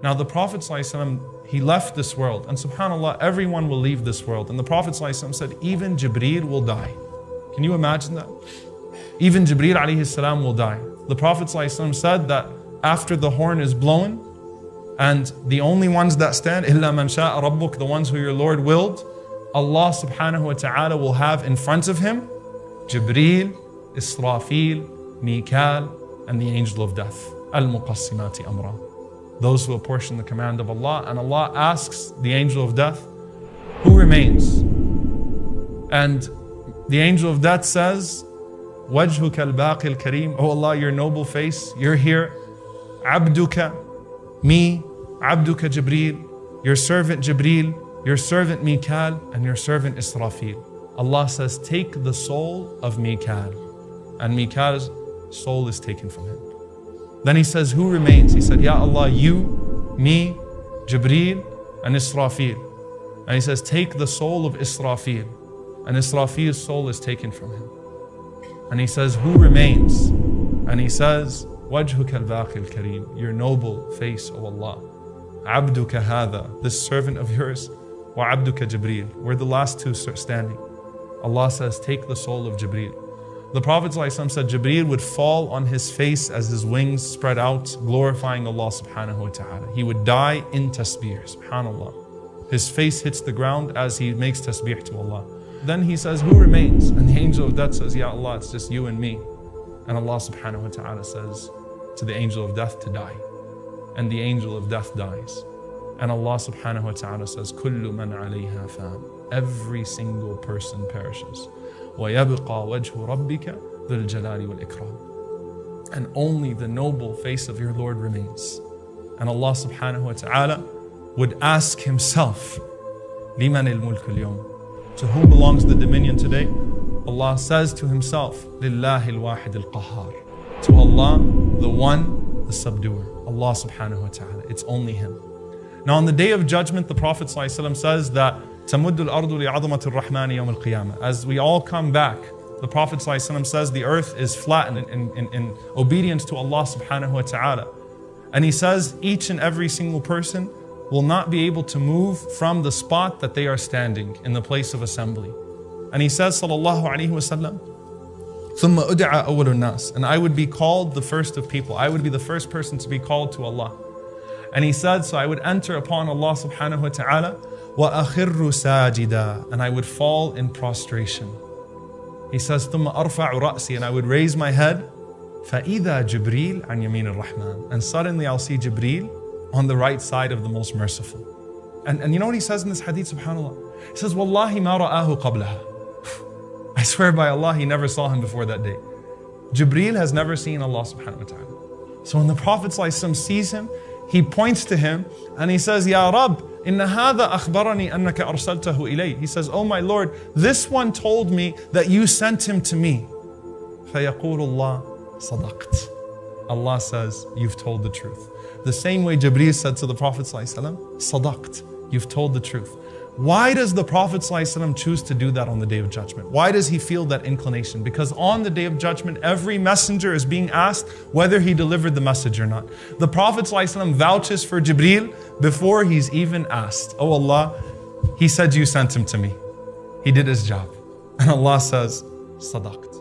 Now the Prophet ﷺ, he left this world, and subhanAllah, everyone will leave this world. And the Prophet ﷺ said, even Jibreel will die. Can you imagine that? Even Jibreel alayhi salam will die. The Prophet ﷺ said that after the horn is blown, and the only ones that stand, إِلَّا مَنْ شَاءَ رَبُّكَ, the ones who your Lord willed, Allah subhanahu wa ta'ala will have in front of him Jibreel, Israfil, Mikal, and the angel of death. Al-Muqassimati Amra. Those who apportion the command of Allah. And Allah asks the angel of death, who remains? And the angel of death says, Wajhuka al-Baqi al-Kareem, oh Allah, your noble face, you're here. Abduka, me, Abduka Jibreel, your servant Jibreel, your servant Mikal, and your servant Israfil. Allah says, take the soul of Mikal. And Mikal's soul is taken from him. Then he says, who remains? He said, Ya Allah, you, me, Jibreel, and Israfil. And he says, take the soul of Israfil. And Israfil's soul is taken from him. And he says, who remains? And he says, Wajhuka al-Baqi al-Kareem, your noble face, O Allah. Abduka hadha, this servant of yours, wa Abduka Jibreel. We're the last two standing. Allah says, take the soul of Jibreel. The Prophet ﷺ said Jibreel would fall on his face as his wings spread out, glorifying Allah subhanahu wa ta'ala. He would die in tasbih, subhanallah. His face hits the ground as he makes tasbih to Allah. Then he says, who remains? And the angel of death says, Ya Allah, it's just you and me. And Allah subhanahu wa ta'ala says to the angel of death to die. And the angel of death dies. And Allah subhanahu wa ta'ala says, Kullu man alayha fan. Every single person perishes. وَيَبْقَى وَجْهُ رَبِّكَ ذُو الْجَلَالِ وَالْإِكْرَامِ. And only the noble face of your Lord remains. And Allah subhanahu wa ta'ala would ask himself, لِمَنِ الْمُلْكُ الْيَوْمِ. To whom belongs the dominion today? Allah says to himself, لِلَّهِ الْوَاحِدِ الْقَهَّارِ. To Allah, the one, the subduer. Allah subhanahu wa ta'ala. It's only him. Now on the day of judgment, the Prophet ﷺ says that تَمُدُّ الْأَرْضُ لِعَظَمَةِ الرَّحْمَنِ يَوْمَ الْقِيَامَةِ. As we all come back, the Prophet ﷺ says the earth is flattened in obedience to Allah subhanahu wa ta'ala. And he says each and every single person will not be able to move from the spot that they are standing in the place of assembly. And he says, sallallahu alayhi wa sallam, ثُمَّ أُدْعَى أَوَّلُ النَّاسِ. And I would be called the first of people. I would be the first person to be called to Allah. And he said, so I would enter upon Allah subhanahu wa ta'ala, وَأَخِرُّ سَاجِدًا. And I would fall in prostration. He says, ثُمَّ أَرْفَعُ رَأْسِي. And I would raise my head, فَإِذَا جِبْرِيلٌ عَنْ يَمِينِ الرَّحْمَنِ. And suddenly I'll see Jibreel on the right side of the most merciful. And you know what he says in this hadith, subhanAllah? He says, وَاللَّهِ مَا رَآهُ قَبْلَهَا. I swear by Allah, he never saw him before that day. Jibreel has never seen Allah subhanahu wa ta'ala. So when the Prophet ﷺ sees him, he points to him and he says, Ya Rab, inna hadha akhbarani annaka arsaltahu ilay. He says, oh my Lord, this one told me that you sent him to me. فَيَقُولُ اللَّهُ صَدَقْتَ. Allah says, you've told the truth. The same way Jibreel said to the Prophet ﷺ, صَدَقْتَ. You've told the truth. Why does the Prophet ﷺ choose to do that on the Day of Judgment? Why does he feel that inclination? Because on the Day of Judgment, every messenger is being asked whether he delivered the message or not. The Prophet ﷺ vouches for Jibreel before he's even asked. Oh Allah, he said you sent him to me. He did his job. And Allah says, Sadaqt.